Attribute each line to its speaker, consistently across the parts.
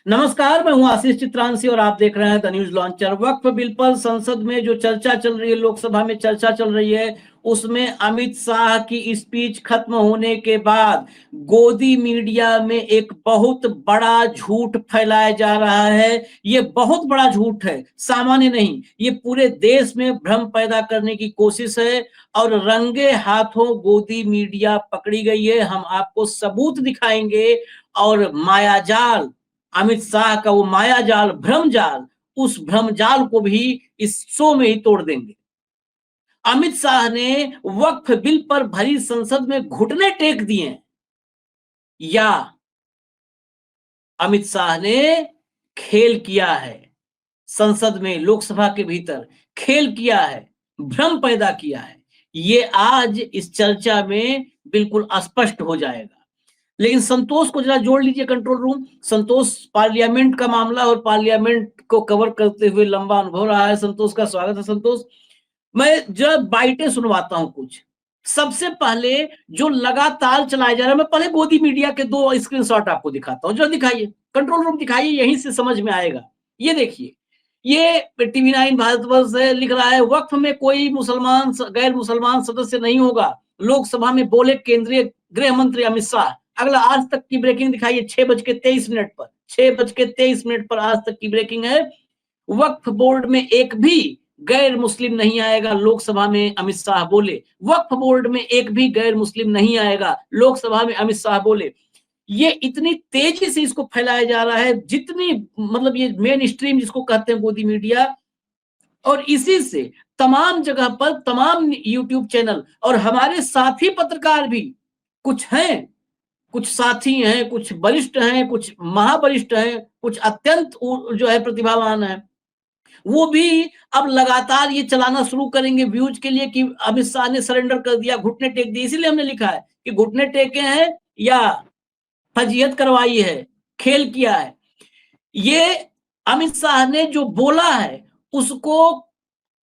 Speaker 1: नमस्कार, मैं हूं आशीष चित्रांशी और आप देख रहे हैं the news launcher. Waqf bill पर संसद में जो चर्चा चल रही है, लोकसभा में चर्चा चल रही है, उसमें अमित शाह की स्पीच खत्म होने के बाद गोदी मीडिया में एक बहुत बड़ा झूठ फैलाया जा रहा है। ये बहुत बड़ा झूठ है, सामान्य नहीं। ये पूरे देश में भ्रम पैदा करने की कोशिश है और रंगे हाथों गोदी मीडिया पकड़ी गई है। हम आपको सबूत दिखाएंगे और मायाजाल, अमित शाह का वो माया जाल, भ्रम जाल, उस भ्रम जाल को भी इस शो में ही तोड़ देंगे। अमित शाह ने वक्फ बिल पर भरी संसद में घुटने टेक दिए, या अमित शाह ने खेल किया है संसद में, लोकसभा के भीतर खेल किया है, भ्रम पैदा किया है। ये आज इस चर्चा में बिल्कुल स्पष्ट हो जाएगा। लेकिन संतोष को जरा जोड़ लीजिए कंट्रोल रूम। संतोष, पार्लियामेंट का मामला और पार्लियामेंट को कवर करते हुए लंबा अनुभव रहा है। संतोष का स्वागत है। संतोष, मैं जब बाइटें सुनवाता हूं कुछ, सबसे पहले जो लगातार चलाया जा रहा है, मैं पहले गोदी मीडिया के 2 स्क्रीनशॉट आपको दिखाता हूं। जो दिखाइए, कंट्रोल रूम दिखाइए, यहीं से समझ में आएगा। ये देखिए, ये TV9 भारतवर्ष से लिख रहा है, वक्फ में कोई मुसलमान गैर मुसलमान सदस्य नहीं होगा, लोकसभा में बोले केंद्रीय गृह मंत्री अमित शाह। अगला आज तक की ब्रेकिंग दिखाइए, 6:23 पर, 6:23 पर आज तक की ब्रेकिंग है। वक्फ बोर्ड में एक भी गैर मुस्लिम नहीं आएगा, लोकसभा में अमित शाह बोले। वक्फ बोर्ड में एक भी गैर मुस्लिम नहीं आएगा, लोकसभा में अमित शाह बोले। ये इतनी तेजी से इसको फैलाया जा रहा है, जितनी मतलब ये मेन स्ट्रीम जिसको कहते हैं गोदी मीडिया, और इसी से तमाम जगह पर तमाम यूट्यूब चैनल और हमारे साथी पत्रकार भी, कुछ हैं, कुछ साथी हैं, कुछ वरिष्ठ हैं, कुछ महावरिष्ठ हैं, कुछ अत्यंत जो है प्रतिभावान हैं, वो भी अब लगातार ये चलाना शुरू करेंगे व्यूज के लिए कि अमित शाह ने सरेंडर कर दिया, घुटने टेक दिए। इसीलिए हमने लिखा है कि घुटने टेके हैं या फजीयत करवाई है, खेल किया है। ये अमित शाह ने जो बोला है उसको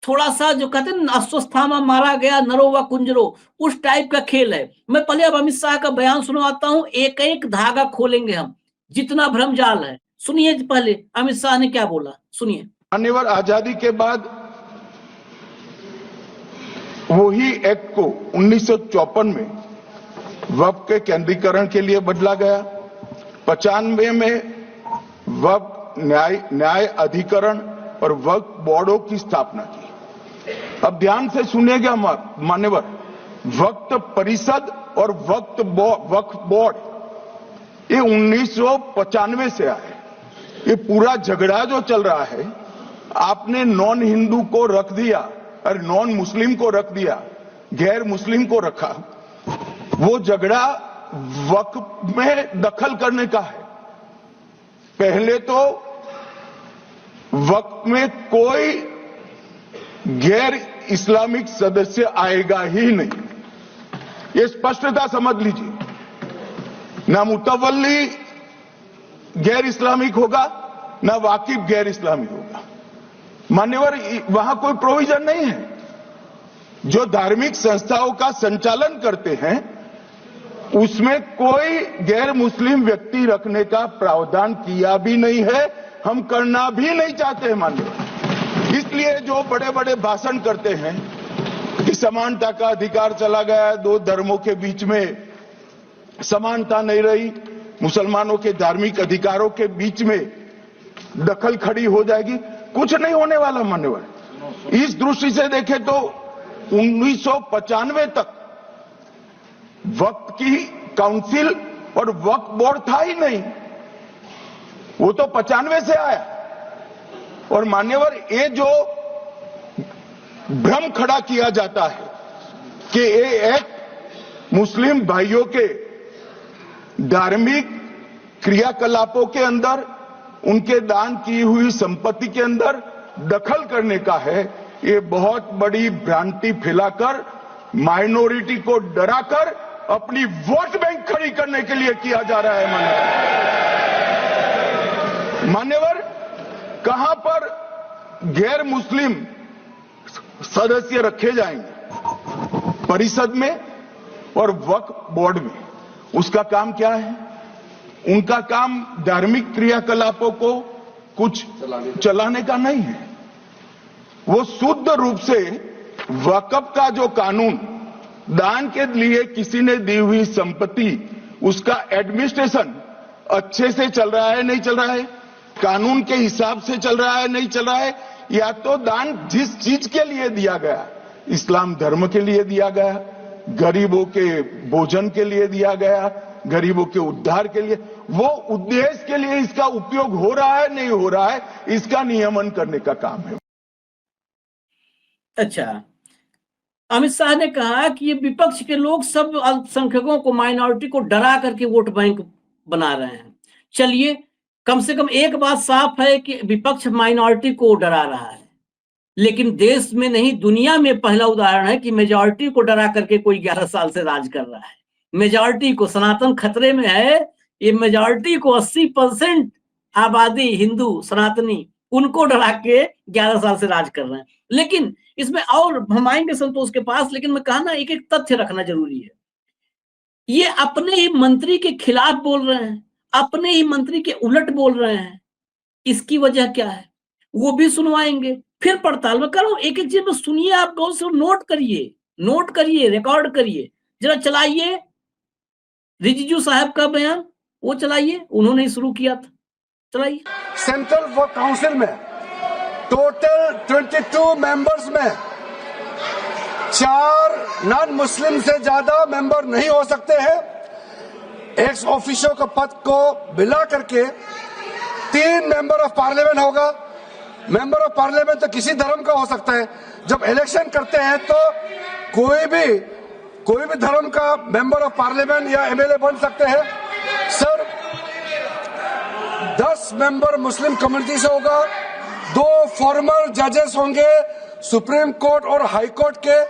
Speaker 1: थोड़ा सा जो कहते हैं अस्वस्थामा मारा गया नरो व कुंजरो, उस टाइप का खेल है। मैं पहले अब अमित शाह का बयान सुनवाता हूं, एक एक धागा खोलेंगे हम, जितना भ्रम जाल है। सुनिए पहले अमित शाह ने क्या बोला, सुनिए।
Speaker 2: मान्यवर, आजादी के बाद वही एक्ट को 1954 में वक्फ के केंद्रीकरण के लिए बदला गया। 95 में वक्फ न्याय अधिकरण और वक्फ बोर्डों की स्थापना की। अब ध्यान से सुनिएगा मान्यवर, वक्फ परिषद और वक्फ बोर्ड ये 1995 से आए। ये पूरा झगड़ा जो चल रहा है, आपने नॉन हिंदू को रख दिया और नॉन मुस्लिम को रख दिया, गैर मुस्लिम को रखा। वो झगड़ा वक्फ में दखल करने का है। पहले तो वक्फ में कोई गैर इस्लामिक सदस्य आएगा ही नहीं, ये स्पष्टता समझ लीजिए। ना मुतवल्ली गैर इस्लामिक होगा, ना वाकिफ गैर इस्लामिक होगा। मान्यवर, वहां कोई प्रोविजन नहीं है। जो धार्मिक संस्थाओं का संचालन करते हैं उसमें कोई गैर मुस्लिम व्यक्ति रखने का प्रावधान किया भी नहीं है, हम करना भी नहीं चाहते हैं मान्यवर। इसलिए जो बड़े बड़े भाषण करते हैं कि समानता का अधिकार चला गया, 2 धर्मों के बीच में समानता नहीं रही, मुसलमानों के धार्मिक अधिकारों के बीच में दखल खड़ी हो जाएगी, कुछ नहीं होने वाला मान्यवर। इस दृष्टि से देखें तो 1995 तक वक्फ की काउंसिल और वक्फ बोर्ड था ही नहीं, वो तो 95 से आया। और मान्यवर, ये जो भ्रम खड़ा किया जाता है कि ये एक्ट मुस्लिम भाइयों के धार्मिक क्रियाकलापों के अंदर, उनके दान की हुई संपत्ति के अंदर दखल करने का है, ये बहुत बड़ी भ्रांति फैलाकर माइनॉरिटी को डराकर अपनी वोट बैंक खड़ी करने के लिए किया जा रहा है मान्यवर। कहां पर गैर मुस्लिम सदस्य रखे जाएंगे? परिषद में और वक्फ बोर्ड में। उसका काम क्या है? उनका काम धार्मिक क्रियाकलापों को कुछ चलाने का नहीं है। वो शुद्ध रूप से वक्फ का जो कानून, दान के लिए किसी ने दी हुई संपत्ति, उसका एडमिनिस्ट्रेशन अच्छे से चल रहा है नहीं चल रहा है, कानून के हिसाब से चल रहा है नहीं चल रहा है, या तो दान जिस चीज के लिए दिया गया, इस्लाम धर्म के लिए दिया गया, गरीबों के भोजन के लिए दिया गया, गरीबों के उद्धार के लिए, वो उद्देश्य के लिए इसका उपयोग हो रहा है नहीं हो रहा है, इसका नियमन करने का काम है।
Speaker 1: अच्छा, अमित शाह ने कहा कि ये विपक्ष के लोग सब अल्पसंख्यकों को, माइनॉरिटी को डरा करके वोट बैंक बना रहे हैं। चलिए, कम से कम एक बात साफ है कि विपक्ष माइनॉरिटी को डरा रहा है, लेकिन देश में नहीं दुनिया में पहला उदाहरण है कि मेजॉरिटी को डरा करके कोई 11 साल से राज कर रहा है। मेजॉरिटी को, सनातन खतरे में है, ये मेजॉरिटी को 80% आबादी हिंदू सनातनी, उनको डरा के 11 साल से राज कर रहे हैं। लेकिन इसमें और हम आएंगे संतोष के पास, लेकिन मैं कहा ना एक एक तथ्य रखना जरूरी है। ये अपने ही मंत्री के खिलाफ बोल रहे हैं, अपने ही मंत्री के उलट बोल रहे हैं। इसकी वजह क्या है वो भी सुनवाएंगे, फिर पड़ताल में करो, एक एक चीज में सुनिए, आप गौर से नोट करिए, रिकॉर्ड करिए, जरा चलाइए रिजिजू साहब का बयान, वो चलाइए, उन्होंने शुरू किया था, चलाइए।
Speaker 3: सेंट्रल वर्क काउंसिल में टोटल 22 मेंबर्स में 4 नॉन मुस्लिम से ज्यादा मेंबर नहीं हो सकते हैं। एक्स ऑफिशियो के पद को मिला करके 3 मेंबर ऑफ पार्लियामेंट होगा। मेंबर ऑफ पार्लियामेंट तो किसी धर्म का हो सकता है। जब इलेक्शन करते हैं तो कोई भी धर्म का मेंबर ऑफ पार्लियामेंट या एमएलए बन सकते हैं। सर, 10 मेंबर मुस्लिम कम्युनिटी से होगा, 2 फॉर्मर जजेस होंगे सुप्रीम कोर्ट और हाई कोर्ट के,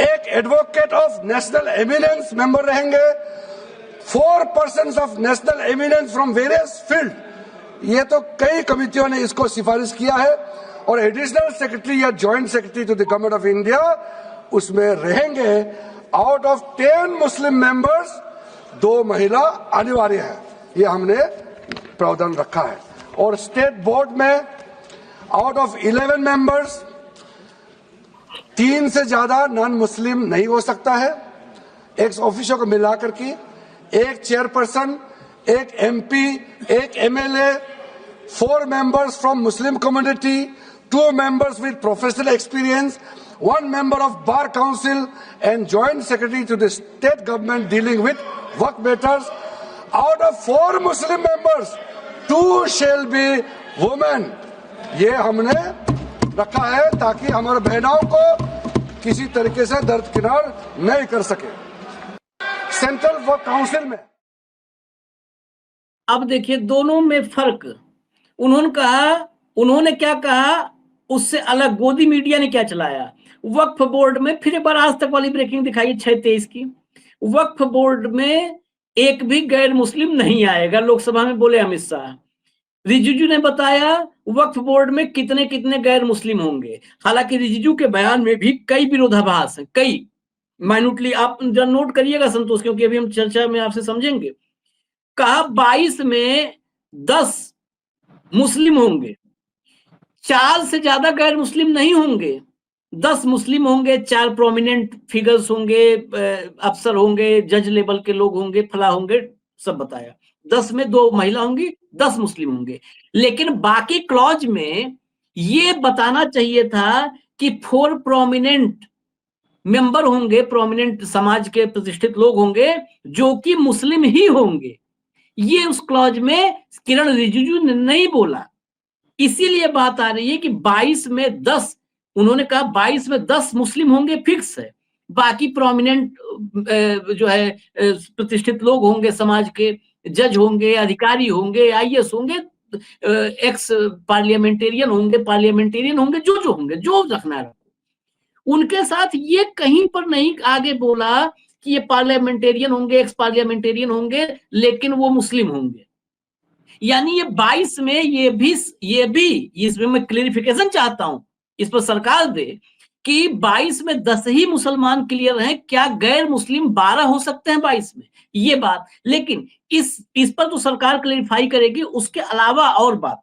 Speaker 3: 1 advocate of national eminence member रहेंगे, 4 persons of national eminence from various field. ये तो कई कमिटियों ने इसको सिफारिश किया है। और एडिशनल सेक्रेटरी या joint secretary to the government of India उसमें रहेंगे। आउट ऑफ 10 मुस्लिम मेंबर्स 2 महिला अनिवार्य है, ये हमने प्रावधान रखा है। और स्टेट बोर्ड में आउट ऑफ 11 मेंबर्स 3 से ज्यादा नॉन मुस्लिम नहीं हो सकता है। एक्स ऑफिसर को मिलाकर के 1 chairperson, 1 MP, 1 MLA, 4 members from Muslim community, 2 members with professional experience, 1 member of Bar Council and Joint Secretary to the state government dealing with work matters. Out of 4 Muslim members, 2 shall be women. ये हमने रखा है ताकि हमारे बहनों को किसी तरीके से दरकिनार नहीं कर सके। सेंट्रल वर्क काउंसिल में
Speaker 1: अब देखिए दोनों में फर्क। उन्होंने क्या कहा उससे अलग गोदी मीडिया ने क्या चलाया। वक्फ बोर्ड में फिर एक बार आज तक वाली ब्रेकिंग दिखाई 6/23 की, वक्फ बोर्ड में एक भी गैर मुस्लिम नहीं आएगा, लोकसभा में बोले अमित शाह। रिजिजू ने बताया वक्फ बोर्ड में कितने कितने गैर मुस्लिम होंगे। हालांकि रिजिजू के बयान में भी कई विरोधाभास हैं, कई माइन्यूटली आप जरा नोट करिएगा संतोष, क्योंकि अभी हम चर्चा में आपसे समझेंगे। कहा 22 में 10 मुस्लिम होंगे, 4 से ज्यादा गैर मुस्लिम नहीं होंगे, 10 मुस्लिम होंगे, 4 प्रोमिनेंट फिगर्स होंगे, अफसर होंगे, जज लेवल के लोग होंगे, फला होंगे, सब बताया। 10 में 2 महिला होंगी, 10 मुस्लिम होंगे। लेकिन बाकी क्लॉज में ये बताना चाहिए था कि 4 प्रोमिनेंट मेंबर होंगे, प्रोमिनेंट समाज के प्रतिष्ठित लोग होंगे जो कि मुस्लिम ही होंगे। ये उस क्लॉज में किरण रिजिजू ने नहीं बोला। इसीलिए बात आ रही है कि 22 में 10, उन्होंने कहा 22 में 10 मुस्लिम होंगे फिक्स है, बाकी प्रोमिनेंट जो है प्रतिष्ठित लोग होंगे, समाज के जज होंगे, अधिकारी होंगे, आईएएस होंगे, एक्स पार्लियामेंटेरियन होंगे, जो होंगे, जो रखना है उनके साथ। ये कहीं पर नहीं आगे बोला कि ये पार्लियामेंटेरियन होंगे, एक्स पार्लियामेंटेरियन होंगे, लेकिन वो मुस्लिम होंगे। यानी ये 22 में ये भी इसमें मैं क्लेरिफिकेशन चाहता हूं, इस पर सरकार दे कि 22 में 10 ही मुसलमान क्लियर हैं, क्या गैर मुस्लिम 12 हो सकते हैं 22 में? ये बात, लेकिन इस पर तो सरकार क्लेरिफाई करेगी। उसके अलावा और बात,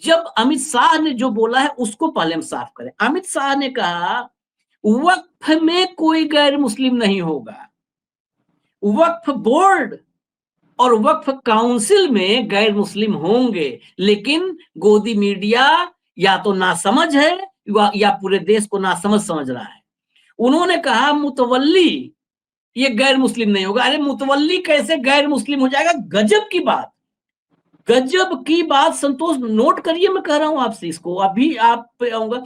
Speaker 1: जब अमित शाह ने जो बोला है उसको पहले हम साफ करें। अमित शाह ने कहा वक्फ में कोई गैर मुस्लिम नहीं होगा, वक्फ बोर्ड और वक्फ काउंसिल में गैर मुस्लिम होंगे, लेकिन गोदी मीडिया या तो नासमझ है या पूरे देश को नासमझ समझ रहा है। उन्होंने कहा मुतवल्ली ये गैर मुस्लिम नहीं होगा। अरे मुतवल्ली कैसे गैर मुस्लिम हो जाएगा? गजब की बात, गजब की बात। संतोष नोट करिए, मैं कह रहा हूं आपसे, इसको अभी आप पे आऊंगा।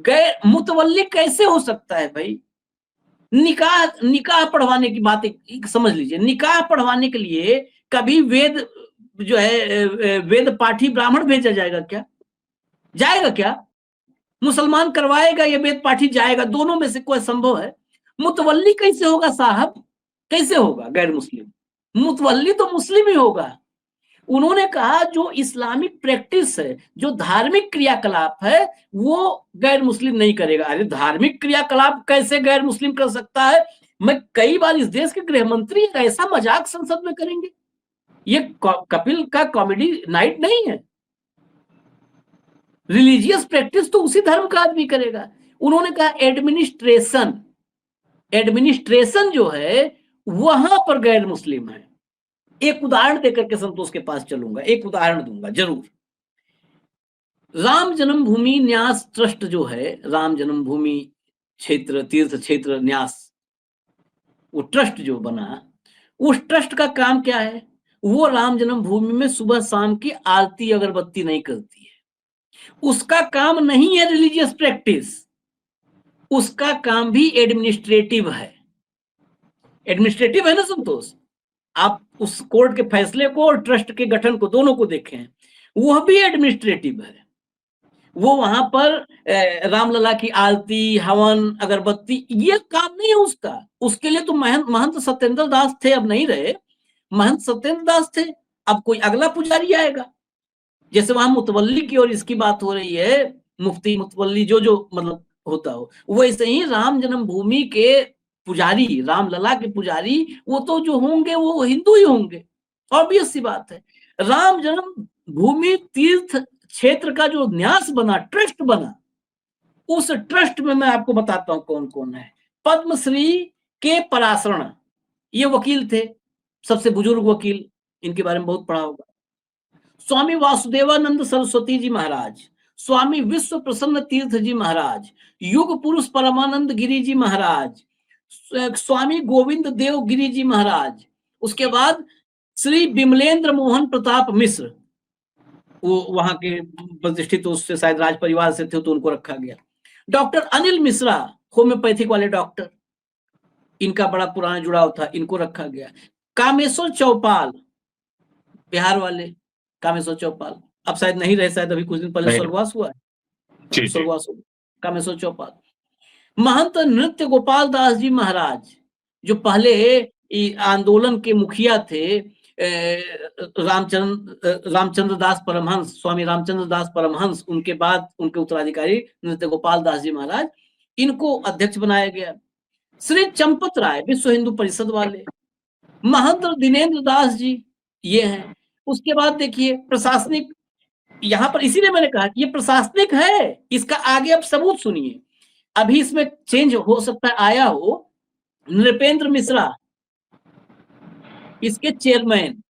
Speaker 1: गैर मुतवल्ली कैसे हो सकता है भाई? निकाह पढ़वाने की बात एक समझ लीजिए। निकाह पढ़वाने के लिए कभी वेद जो है वेद पाठी ब्राह्मण भेजा जाएगा क्या? जाएगा क्या? मुसलमान करवाएगा या वेद पाठी जाएगा? दोनों में से कोई संभव है? मुतवल्ली कैसे होगा साहब? कैसे होगा गैर मुस्लिम? मुतवल्ली तो मुस्लिम ही होगा। उन्होंने कहा जो इस्लामिक प्रैक्टिस है, जो धार्मिक क्रियाकलाप है, वो गैर मुस्लिम नहीं करेगा। अरे धार्मिक क्रियाकलाप कैसे गैर मुस्लिम कर सकता है? मैं कई बार इस देश के गृह मंत्री ऐसा मजाक संसद में करेंगे? ये कपिल का कॉमेडी नाइट नहीं है। रिलीजियस प्रैक्टिस तो उसी धर्म का आदमी करेगा। उन्होंने कहा एडमिनिस्ट्रेशन जो है वहां पर गैर मुस्लिम है। एक उदाहरण देकर के संतोष के पास चलूंगा, एक उदाहरण दूंगा जरूर। राम जन्मभूमि न्यास ट्रस्ट जो है, राम जन्मभूमि क्षेत्र तीर्थ क्षेत्र न्यास, वो ट्रस्ट जो बना, उस ट्रस्ट का काम क्या है? वो राम जन्मभूमि में सुबह शाम की आरती अगरबत्ती नहीं करती है। उसका काम नहीं है रिलीजियस प्रैक्टिस, उसका काम भी एडमिनिस्ट्रेटिव है। एडमिनिस्ट्रेटिव है ना संतोष? आप उस कोर्ट के फैसले को और ट्रस्ट के गठन को दोनों को देखें, वह भी एडमिनिस्ट्रेटिव है। वो वहां पर रामलला की आरती हवन अगरबत्ती ये काम नहीं है उसका। उसके लिए तो महंत सत्येंद्र दास थे, अब नहीं रहे। महंत सत्येंद्र दास थे, अब कोई अगला पुजारी आएगा। जैसे वहां मुतवल्ली की और इसकी बात हो रही है, मुफ्ती मुतवल्ली जो जो मतलब होता हो, वैसे ही राम जन्मभूमि के पुजारी, रामलला के पुजारी, वो तो जो होंगे वो हिंदू ही होंगे। ऑब्वियस सी बात है। राम जन्मभूमि तीर्थ क्षेत्र का जो न्यास बना, ट्रस्ट बना, उस ट्रस्ट में मैं आपको बताता हूं कौन कौन है। पद्मश्री के पराशरण, ये वकील थे, सबसे बुजुर्ग वकील, इनके बारे में बहुत पढ़ा होगा। स्वामी वासुदेवानंद सरस्वती जी महाराज, स्वामी विश्व प्रसन्न तीर्थ जी महाराज, युग पुरुष परमानंद गिरी जी महाराज, स्वामी गोविंद देव गिरी जी महाराज, उसके बाद श्री विमलेंद्र मोहन प्रताप मिश्र, वो वहां के प्रतिष्ठित, उससे शायद राज परिवार से थे तो उनको रखा गया। डॉक्टर अनिल मिश्रा, होम्योपैथिक वाले डॉक्टर, इनका बड़ा पुराना जुड़ाव था, इनको रखा गया। कामेश्वर चौपाल, बिहार वाले कामेश्वर चौपाल, अब शायद नहीं रहे, शायद अभी कुछ दिन पहले स्वर्गवास हुआ है, स्वर्गवास हुआ कामेश्वर चौपाल। महंत नृत्य गोपाल दास जी महाराज, जो पहले आंदोलन के मुखिया थे, रामचंद्र दास परमहंस, स्वामी रामचंद्र दास परमहंस, उनके बाद उनके उत्तराधिकारी नृत्य गोपाल दास जी महाराज, इनको अध्यक्ष बनाया गया। श्री चंपत राय, विश्व हिंदू परिषद वाले। महंत दिनेन्द्र दास जी, ये हैं। उसके बाद देखिए प्रशासनिक, यहां पर इसीलिए मैंने कहा कि ये प्रशासनिक है, इसका आगे अब सबूत सुनिए। अभी इसमें चेंज हो सकता है आया हो। नृपेंद्र मिश्रा इसके चेयरमैन।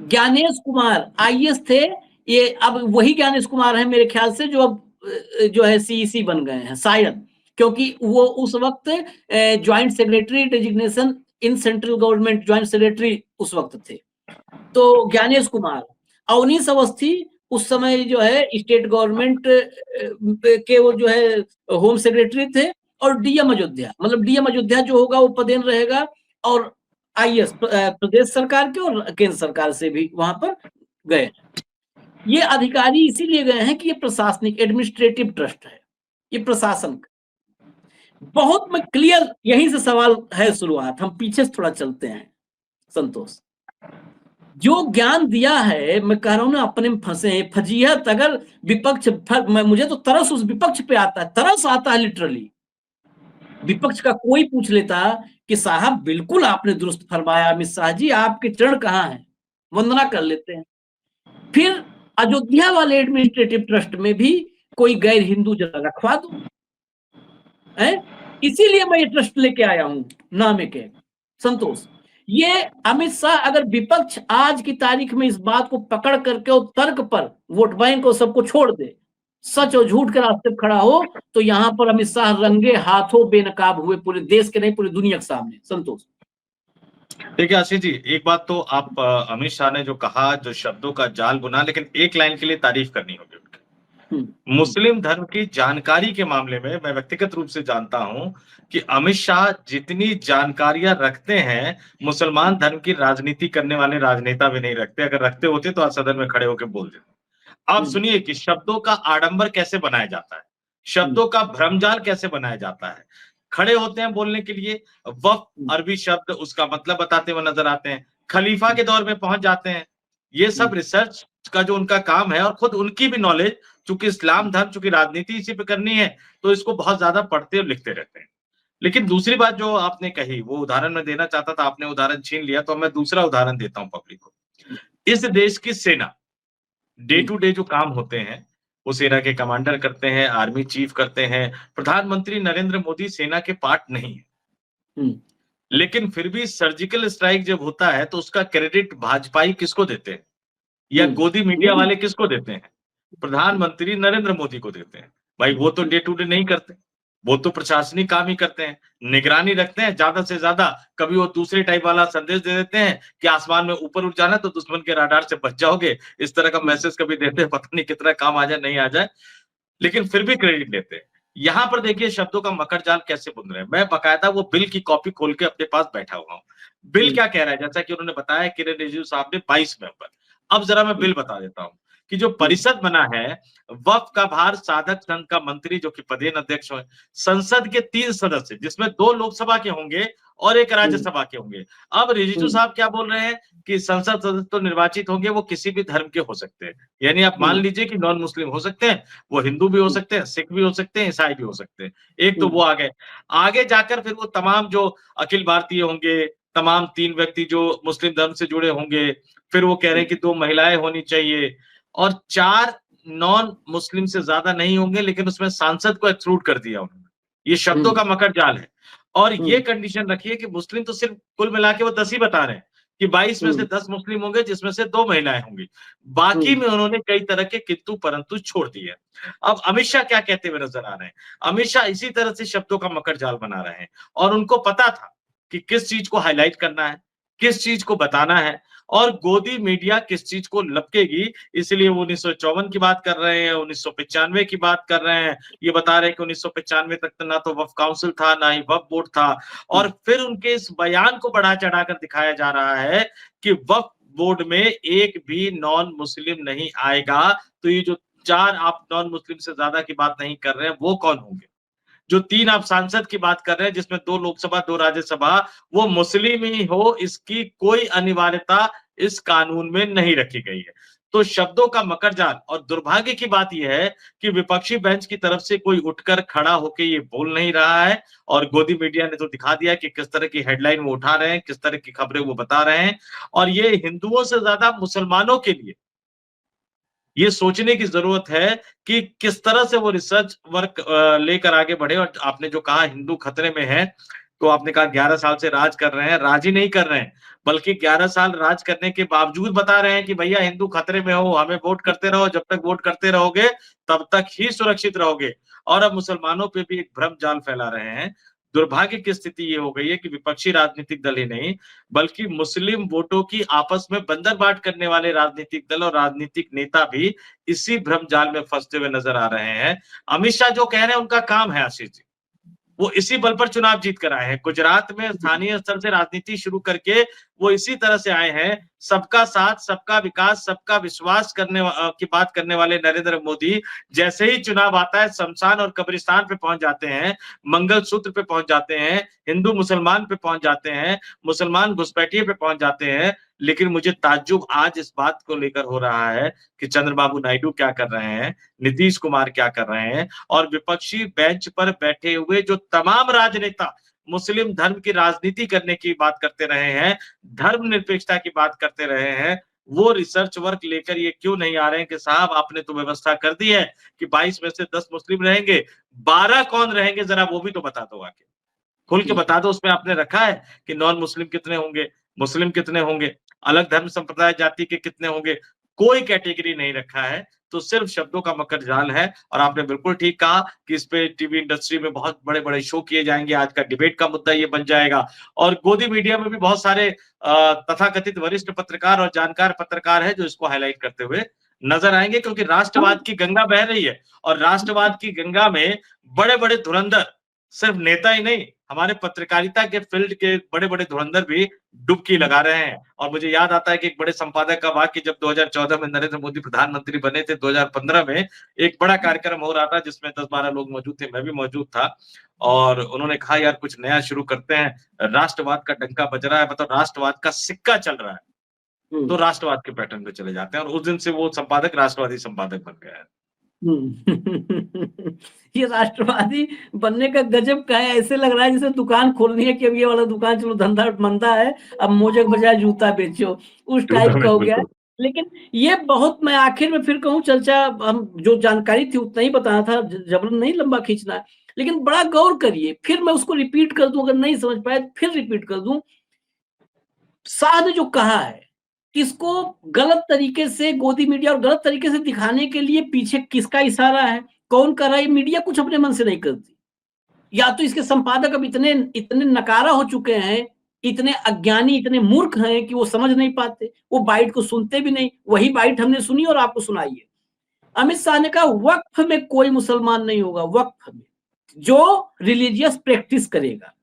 Speaker 1: ज्ञानेश कुमार आईएएस थे, ये अब वही ज्ञानेश कुमार है मेरे ख्याल से, जो अब जो है सीईसी बन गए हैं शायद, क्योंकि वो उस वक्त joint secretary designation in central government, joint secretary उस वक्त थे। तो ज्ञानेश कुमार। अवनीश अवस्थी उस समय जो है स्टेट गवर्नमेंट के वो जो है होम सेक्रेटरी थे। और डीएम अयोध्या, मतलब डीएम अयोध्या जो होगा वो पदेन रहेगा, और आईएएस प्रदेश सरकार के और केंद्र सरकार से भी वहां पर गए। ये अधिकारी इसीलिए गए हैं कि ये प्रशासनिक एडमिनिस्ट्रेटिव ट्रस्ट है, ये प्रशासन बहुत में क्लियर। यहीं से सवाल है शुरुआत, हम पीछे से थोड़ा चलते हैं संतोष। जो ज्ञान दिया है, मैं कह रहा हूं ना, अपने में फंसे हैं फजीहत। अगर विपक्ष मुझे तो तरस उस विपक्ष पे आता है, तरस आता है लिटरली। विपक्ष का कोई पूछ लेता कि साहब बिल्कुल आपने दुरुस्त फरमाया, अमित शाह जी आपके चरण कहाँ हैं, वंदना कर लेते हैं। फिर अयोध्या वाले एडमिनिस्ट्रेटिव ट्रस्ट में भी कोई गैर हिंदू जरा रखवा दो, है। इसीलिए मैं ये ट्रस्ट लेके आया हूं, नाम एक है संतोष। ये अमित शाह अगर विपक्ष आज की तारीख में इस बात को पकड़ करके और तर्क पर वोट बैंक और सबको छोड़ दे, सच और झूठ के रास्ते पर खड़ा हो, तो यहां पर अमित शाह रंगे हाथों बेनकाब हुए, पूरे देश के नहीं पूरी दुनिया के सामने। संतोष
Speaker 4: देखिए आशीष जी, एक बात तो आप अमित शाह ने जो कहा, जो शब्दों का जाल बुना, लेकिन एक लाइन के लिए तारीफ करनी होगी उनकी। मुस्लिम धर्म की जानकारी के मामले में मैं व्यक्तिगत रूप से जानता हूं कि अमित शाह जितनी जानकारियां रखते हैं, मुसलमान धर्म की राजनीति करने वाले राजनेता भी नहीं रखते। अगर रखते होते तो आज सदन में खड़े होकर बोल देते। आप सुनिए कि शब्दों का आडंबर कैसे बनाया जाता है, शब्दों का भ्रमजाल कैसे बनाया जाता है। खड़े होते हैं बोलने के लिए, वक्फ अरबी शब्द उसका मतलब बताते हुए नजर आते हैं, खलीफा के दौर में पहुंच जाते हैं। ये सब रिसर्च का जो उनका काम है, और खुद उनकी भी नॉलेज, चूंकि इस्लाम धर्म, चूंकि राजनीति इसी पे करनी है, तो इसको बहुत ज्यादा पढ़ते और लिखते रहते हैं। लेकिन दूसरी बात जो आपने कही, वो उदाहरण मैं देना चाहता था, आपने उदाहरण छीन लिया, तो मैं दूसरा उदाहरण देता हूं पब्लिक को। इस देश की सेना डे टू डे जो काम होते हैं, वो सेना के कमांडर करते हैं, आर्मी चीफ करते हैं। प्रधानमंत्री नरेंद्र मोदी सेना के पार्ट नहीं है, लेकिन फिर भी सर्जिकल स्ट्राइक जब होता है तो उसका क्रेडिट भाजपाई किसको देते हैं, या गोदी मीडिया वाले किसको देते हैं? प्रधानमंत्री नरेंद्र मोदी को देते हैं। भाई वो तो डे टू डे नहीं करते, वो तो प्रशासनिक काम ही करते हैं, निगरानी रखते हैं। ज्यादा से ज्यादा कभी वो दूसरे टाइप वाला संदेश दे देते हैं कि आसमान में ऊपर उठ जाना तो दुश्मन के राडार से बच जाओगे, इस तरह का मैसेज कभी देते हैं। पता नहीं कितना काम आ जाए नहीं आ जाए, लेकिन फिर भी क्रेडिट लेते हैं। यहाँ पर देखिए शब्दों का मकर जाल कैसे बुन रहे हैं। मैं बकायदा वो बिल की कॉपी खोल के अपने पास बैठा हुआ हूँ। बिल क्या कह रहा है, जैसा कि उन्होंने बताया किरण रिजिजू साहब ने 22 मेंबर। अब जरा मैं बिल बता देता हूँ कि जो परिषद बना है, वक्फ का भार साधक संघ का मंत्री जो कि पदेन अध्यक्ष है, संसद के 3 सदस्य जिसमें 2 लोकसभा के होंगे और 1 राज्यसभा के होंगे। अब रिजिजू साहब क्या बोल रहे हैं कि संसद सदस्य तो निर्वाचित होंगे, वो किसी भी धर्म के हो सकते हैं। यानी आप मान लीजिए कि नॉन मुस्लिम हो सकते हैं, वो हिंदू भी हो सकते हैं, सिख भी हो सकते हैं, ईसाई भी हो सकते हैं। एक तो वो आ गए। आगे जाकर फिर वो तमाम जो अखिल भारतीय होंगे, तमाम 3 व्यक्ति जो मुस्लिम धर्म से जुड़े होंगे, फिर वो कह रहे हैं कि 2 महिलाएं होनी चाहिए और 4 नॉन मुस्लिम से ज्यादा नहीं होंगे, लेकिन उसमें सांसद को एक्सक्लूड कर दिया उन्होंने। ये शब्दों का मकर जाल है। और ये कंडीशन रखिए कि मुस्लिम तो सिर्फ कुल मिला के वो 10 ही बता रहे हैं कि 22 में से 10 मुस्लिम होंगे, जिसमें से 2 महिलाएं होंगी। बाकी में उन्होंने कई तरह के किंतु परंतु छोड़ दिए। अब अमित शाह क्या कहते हुए नजर आ रहे हैं? अमित शाह इसी तरह से शब्दों का मकर जाल बना रहे हैं, और उनको पता था कि किस चीज को हाईलाइट करना है, किस चीज को बताना है, और गोदी मीडिया किस चीज को लपकेगी। इसलिए वो 1954 की बात कर रहे हैं, 1995 की बात कर रहे हैं। ये बता रहे हैं कि 1995 तक तो ना तो वक्फ काउंसिल था, ना ही वक्फ बोर्ड था। और फिर उनके इस बयान को बढ़ा चढ़ाकर दिखाया जा रहा है कि वक्फ बोर्ड में एक भी नॉन मुस्लिम नहीं आएगा। तो ये जो 4 आप नॉन मुस्लिम से ज्यादा की बात नहीं कर रहे हैं, वो कौन होंगे? जो 3 आप सांसद की बात कर रहे हैं, जिसमें 2 लोकसभा 2 राज्यसभा, वो मुस्लिम ही हो, इसकी कोई अनिवार्यता इस कानून में नहीं रखी गई है। तो शब्दों का मकर जाल। और दुर्भाग्य की बात यह है कि विपक्षी बेंच की तरफ से कोई उठकर खड़ा होकर ये बोल नहीं रहा है, और गोदी मीडिया ने तो दिखा दिया कि किस तरह की हेडलाइन वो उठा रहे हैं, किस तरह की खबरें वो बता रहे हैं। और ये हिंदुओं से ज्यादा मुसलमानों के लिए ये सोचने की जरूरत है कि किस तरह से वो रिसर्च वर्क लेकर आगे बढ़े। और आपने जो कहा हिंदू खतरे में है, तो आपने कहा 11 साल से राज कर रहे हैं। राज ही नहीं कर रहे हैं, बल्कि 11 साल राज करने के बावजूद बता रहे हैं कि भैया हिंदू खतरे में हो, हमें वोट करते रहो, जब तक वोट करते रहोगे तब तक ही सुरक्षित रहोगे। और अब मुसलमानों पे भी एक भ्रम जाल फैला रहे हैं। दुर्भाग्य की स्थिति ये हो गई है कि विपक्षी राजनीतिक दल ही नहीं, बल्कि मुस्लिम वोटों की आपस में बंदरबाट करने वाले राजनीतिक दल और राजनीतिक नेता भी इसी भ्रम जाल में फंसते हुए नजर आ रहे हैं। अमित शाह जो कह रहे हैं उनका काम है आशीष जी, वो इसी बल पर चुनाव जीत कर आए हैं। गुजरात में स्थानीय स्तर से राजनीति शुरू करके वो इसी तरह से आए हैं। सबका साथ, सबका विकास, सबका विश्वास की बात करने वाले नरेंद्र मोदी जैसे ही चुनाव आता है, शमशान और कब्रिस्तान पे पहुंच जाते हैं, मंगलसूत्र पे पहुंच जाते हैं, हिंदू मुसलमान पे पहुंच जाते हैं, मुसलमान घुसपैठिए पे पहुंच जाते हैं, लेकिन मुझे ताज्जुब आज इस बात को लेकर हो रहा है कि चंद्रबाबू नायडू क्या कर रहे हैं, नीतीश कुमार क्या कर रहे हैं और विपक्षी बेंच पर बैठे हुए जो तमाम राजनेता मुस्लिम धर्म की राजनीति करने की बात करते रहे हैं, धर्मनिरपेक्षता की बात करते रहे हैं, वो रिसर्च वर्क लेकर ये क्यों नहीं आ रहे हैं कि साहब आपने तो व्यवस्था कर दी है कि 22 में से 10 मुस्लिम रहेंगे, 12 कौन रहेंगे जरा वो भी तो बता दो आके। खुल के बता दो, उसमें आपने रखा है कि नॉन मुस्लिम कितने होंगे, मुस्लिम कितने होंगे, अलग धर्म संप्रदाय जाति के कितने होंगे, कोई कैटेगरी नहीं रखा है, तो सिर्फ शब्दों का मकर जाल है। और आपने बिल्कुल ठीक कहा कि इस पे टीवी इंडस्ट्री में बहुत बड़े-बड़े शो किए जाएंगे, आज का डिबेट का मुद्दा ये बन जाएगा और गोदी मीडिया में भी बहुत सारे तथाकथित वरिष्ठ पत्रकार और जानकार पत्रकार हैं जो इसको हाईलाइट करते हुए नजर आएंगे, क्योंकि राष्ट्रवाद की गंगा बह रही है और राष्ट्रवाद की गंगा में बड़े-बड़े धुरंधर, सिर्फ नेता ही नहीं, हमारे पत्रकारिता के फील्ड के बड़े-बड़े धुरंधर भी डुबकी लगा रहे हैं। और मुझे याद आता है कि एक बड़े संपादक का वाक्य, जब 2014 में नरेंद्र मोदी प्रधानमंत्री बने थे, 2015 में एक बड़ा कार्यक्रम हो रहा था जिसमें 10-12 लोग मौजूद थे, मैं भी मौजूद था और उन्होंने कहा यार कुछ नया शुरू करते हैं, राष्ट्रवाद का डंका बज रहा है, मतलब राष्ट्रवाद का सिक्का चल रहा है, तो राष्ट्रवाद के पैटर्न पे चले जाते हैं और उस दिन से वो संपादक राष्ट्रवादी संपादक बन गया है।
Speaker 1: ये राष्ट्रवादी बनने का गजब का है, ऐसे लग रहा है जैसे दुकान खोलनी है कि अब ये वाला दुकान चलो धंधा मंदा है, अब मोजे बजाय जूता बेचो, उस टाइप का हो गया है। लेकिन ये बहुत, मैं आखिर में फिर कहूँ चर्चा, हम जो जानकारी थी उतना ही बताना था, जबरन नहीं लंबा खींचना है, लेकिन बड़ा गौर करिए, फिर मैं उसको रिपीट कर दूं, अगर नहीं समझ पाए फिर रिपीट कर दूं। शाह ने जो कहा है, इसको गलत तरीके से गोदी मीडिया और गलत तरीके से दिखाने के लिए पीछे किसका इशारा है, कौन कर रहा है? मीडिया कुछ अपने मन से नहीं करती, या तो इसके संपादक अब इतने इतने नकारा हो चुके हैं, इतने अज्ञानी, इतने मूर्ख हैं कि वो समझ नहीं पाते, वो बाइट को सुनते भी नहीं। वही बाइट हमने सुनी और आपको सुनाई है। अमित शाह ने कहा वक्फ में कोई मुसलमान नहीं होगा, वक्फ में जो रिलीजियस प्रैक्टिस करेगा,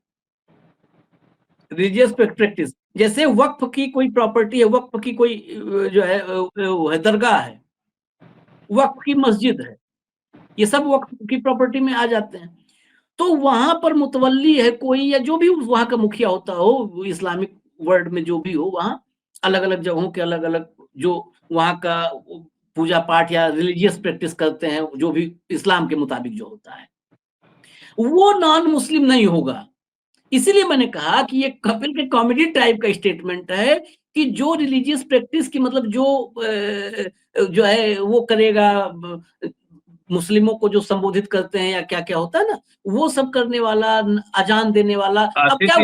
Speaker 1: रिलीजियस प्रैक्टिस, जैसे वक्फ की कोई प्रॉपर्टी है, वक्फ की कोई जो है दरगाह है, वक्फ की मस्जिद है, ये सब वक्फ की प्रॉपर्टी में आ जाते हैं। तो वहां पर मुतवल्ली है कोई, या जो भी वहां का मुखिया होता हो, इस्लामिक वर्ल्ड में जो भी हो, वहां अलग अलग जगहों के अलग अलग जो वहां का पूजा पाठ या रिलीजियस प्रैक्टिस करते हैं, जो भी इस्लाम के मुताबिक जो होता है, वो नॉन मुस्लिम नहीं होगा। इसीलिए मैंने कहा कि ये कपिल के कॉमेडी टाइप का स्टेटमेंट है कि जो रिलीजियस प्रैक्टिस की मतलब जो है वो करेगा, मुस्लिमों को जो संबोधित करते हैं या क्या क्या होता है ना, वो सब करने वाला, अजान देने वाला, अब क्या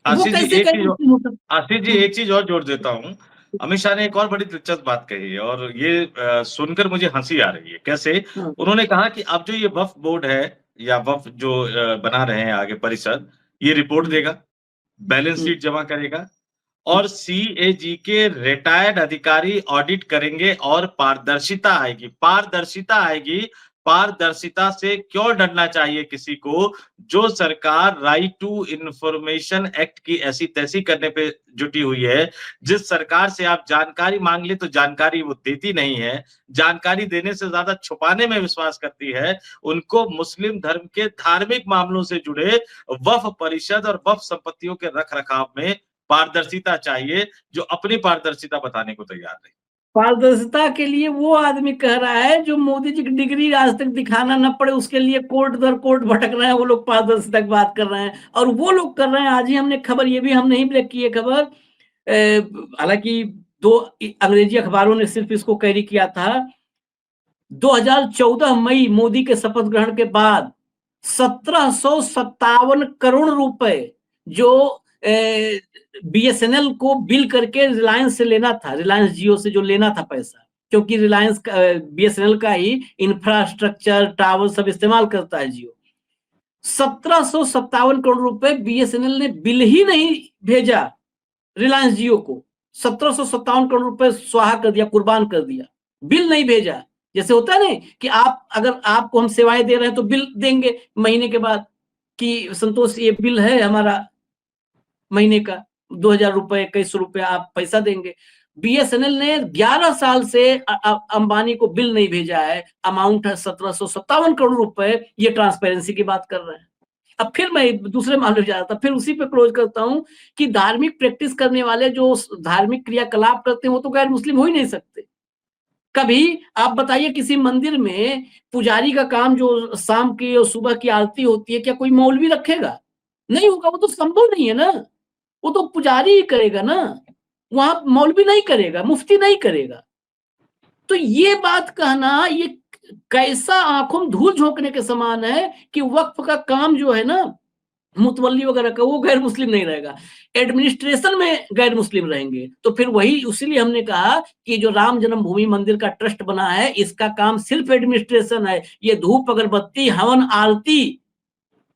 Speaker 4: आशीष जी एक चीज और जोड़ देता हूँ। अमित शाह ने एक और बड़ी दिलचस्प बात कही है और ये सुनकर मुझे हंसी आ रही है। कैसे? उन्होंने कहा कि अब जो ये वक्फ बोर्ड है या वक्फ जो बना रहे हैं आगे परिषद, ये रिपोर्ट देगा, बैलेंस शीट जमा करेगा और सीएजी के रिटायर्ड अधिकारी ऑडिट करेंगे और पारदर्शिता आएगी। पारदर्शिता आएगी, पारदर्शिता से क्यों डरना चाहिए किसी को? जो सरकार राइट टू इंफॉर्मेशन एक्ट की ऐसी तैसी करने पे जुटी हुई है, जिस सरकार से आप जानकारी मांग ले तो जानकारी वो देती नहीं है, जानकारी देने से ज्यादा छुपाने में विश्वास करती है, उनको मुस्लिम धर्म के धार्मिक मामलों से जुड़े वक्फ परिषद और वक्फ संपत्तियों के रख रखाव में पारदर्शिता चाहिए, जो अपनी पारदर्शिता बताने को तैयार नहीं।
Speaker 1: पारदर्शिता के लिए वो आदमी कह रहा है जो मोदी जी की डिग्री आज तक दिखाना न पड़े, उसके लिए कोर्ट दर कोर्ट भटक रहे हैं, वो लोग पारदर्शिता की बात कर रहे हैं और वो लोग कर रहे हैं। आज ही हमने खबर, ये भी हम नहीं ब्रेक की है खबर, हालांकि 2 अंग्रेजी अखबारों ने सिर्फ इसको कैरी किया था। 2014 मई मोदी के शपथ ग्रहण के बाद 1757 करोड़ रुपए जो बीएसएनएल को बिल करके रिलायंस से लेना था, रिलायंस जियो से जो लेना था पैसा, क्योंकि रिलायंस बीएसएनएल का ही इंफ्रास्ट्रक्चर टावर सब इस्तेमाल करता है जियो। 1757 करोड़ रुपए बीएसएनएल ने बिल ही नहीं भेजा रिलायंस जियो को, 1757 करोड़ रुपए स्वाहा कर दिया, कुर्बान कर दिया, बिल नहीं भेजा। जैसे होता है ना कि आप, अगर आपको हम सेवाएं दे रहे हैं तो बिल देंगे महीने के बाद कि संतोष ये बिल है हमारा महीने का 2000 रुपए 2100 रुपए आप पैसा देंगे। बीएसएनएल ने 11 साल से अंबानी को बिल नहीं भेजा है, अमाउंट है 1757 करोड़ रुपए। ये ट्रांसपेरेंसी की बात कर रहे हैं। अब फिर मैं दूसरे मामले में जा रहा था, फिर उसी पे क्लोज करता हूं कि धार्मिक प्रैक्टिस करने वाले जो धार्मिक क्रियाकलाप करते हैं वो तो गैर मुस्लिम हो ही नहीं सकते। कभी आप बताइए किसी मंदिर में पुजारी का काम जो शाम की और सुबह की आरती होती है, क्या कोई मौलवी रखेगा? नहीं होगा, वो तो संभव नहीं है ना। वो तो पुजारी ही करेगा ना, वहां मौलवी नहीं करेगा, मुफ्ती नहीं करेगा। तो ये बात कहना, ये कैसा आंखों में धूल झोंकने के समान है कि वक्फ का काम जो है ना, मुतवल्ली वगैरह का, वो गैर मुस्लिम नहीं रहेगा, एडमिनिस्ट्रेशन में गैर मुस्लिम रहेंगे। तो फिर वही, इसीलिए हमने कहा कि जो राम जन्मभूमि मंदिर का ट्रस्ट बना है, इसका काम सिर्फ एडमिनिस्ट्रेशन है। ये धूप अगरबत्ती हवन आरती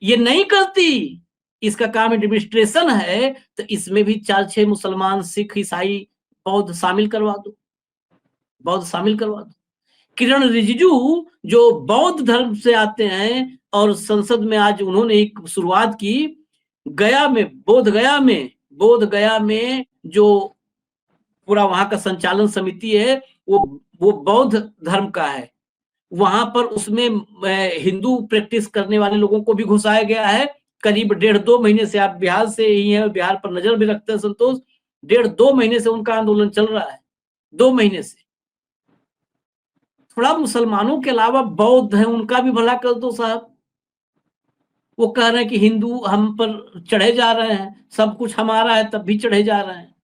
Speaker 1: ये नहीं करती, इसका काम एडमिनिस्ट्रेशन है। तो इसमें भी 4-6 मुसलमान, सिख, ईसाई, बौद्ध शामिल करवा दो, बौद्ध शामिल करवा दो। किरण रिजिजू जो बौद्ध धर्म से आते हैं और संसद में आज उन्होंने एक शुरुआत की, गया में, बोध गया में जो पूरा वहां का संचालन समिति है वो बौद्ध धर्म का है। वहां पर उसमें हिंदू प्रैक्टिस करने वाले लोगों को भी घुसाया गया है। करीब 1.5-2 महीने से, आप बिहार से ही हैं, बिहार पर नजर भी रखते हैं संतोष, 1.5-2 महीने से उनका आंदोलन चल रहा है, 2 महीने से। थोड़ा मुसलमानों के अलावा बौद्ध हैं, उनका भी भला कर दो साहब। वो कह रहे हैं कि हिंदू हम पर चढ़े जा रहे हैं, सब कुछ हमारा है तब भी चढ़े जा रहे हैं।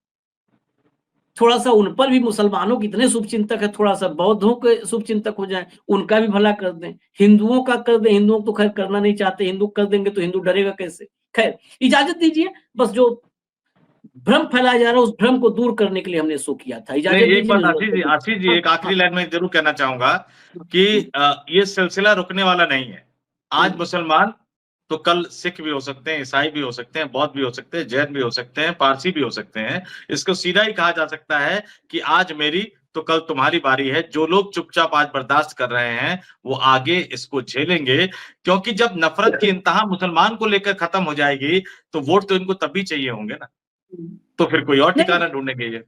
Speaker 1: थोड़ा सा उन पर भी, मुसलमानों के इतने शुभचिंतक है, थोड़ा सा बौद्धों के शुभचिंतक हो जाए, उनका भी भला कर दें। हिंदुओं का कर दें, हिंदुओं तो खैर करना नहीं चाहते, हिंदू कर देंगे तो हिंदू डरेगा कैसे। खैर इजाजत दीजिए, बस जो भ्रम फैलाया जा रहा है उस भ्रम को दूर करने के लिए हमने शो किया था। इजाजत दीजिए।
Speaker 4: एक बात आशीष जी, एक आखिरी लाइन में जरूर कहना चाहूंगा कि ये सिलसिला रुकने वाला नहीं है। आज मुसलमान तो कल सिख भी हो सकते हैं, ईसाई भी हो सकते हैं, बौद्ध भी हो सकते हैं, जैन भी हो सकते हैं, पारसी भी हो सकते हैं। इसको सीधा ही कहा जा सकता है कि आज मेरी तो कल तुम्हारी बारी है। जो लोग चुपचाप आज बर्दाश्त कर रहे हैं वो आगे इसको झेलेंगे, क्योंकि जब नफरत की इंतहा मुसलमान को लेकर खत्म हो जाएगी तो वोट तो इनको तभी चाहिए होंगे ना, तो फिर कोई और ठिकाना ढूंढेंगे ये।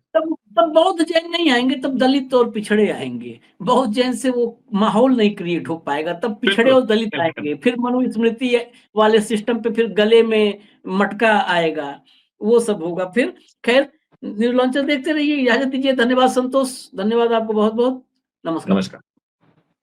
Speaker 1: तब बौद्ध जैन नहीं आएंगे, तब दलित और पिछड़े आएंगे। बौद्ध जैन से वो माहौल नहीं क्रिएट हो पाएगा, तब पिछड़े और दलित आएंगे। फिर मनुस्मृति वाले सिस्टम पे फिर गले में मटका आएगा, वो सब होगा फिर। खैर न्यूज लॉन्चर देखते रहिए। इजाजत दीजिए। धन्यवाद संतोष, धन्यवाद आपको बहुत बहुत। नमस्कार।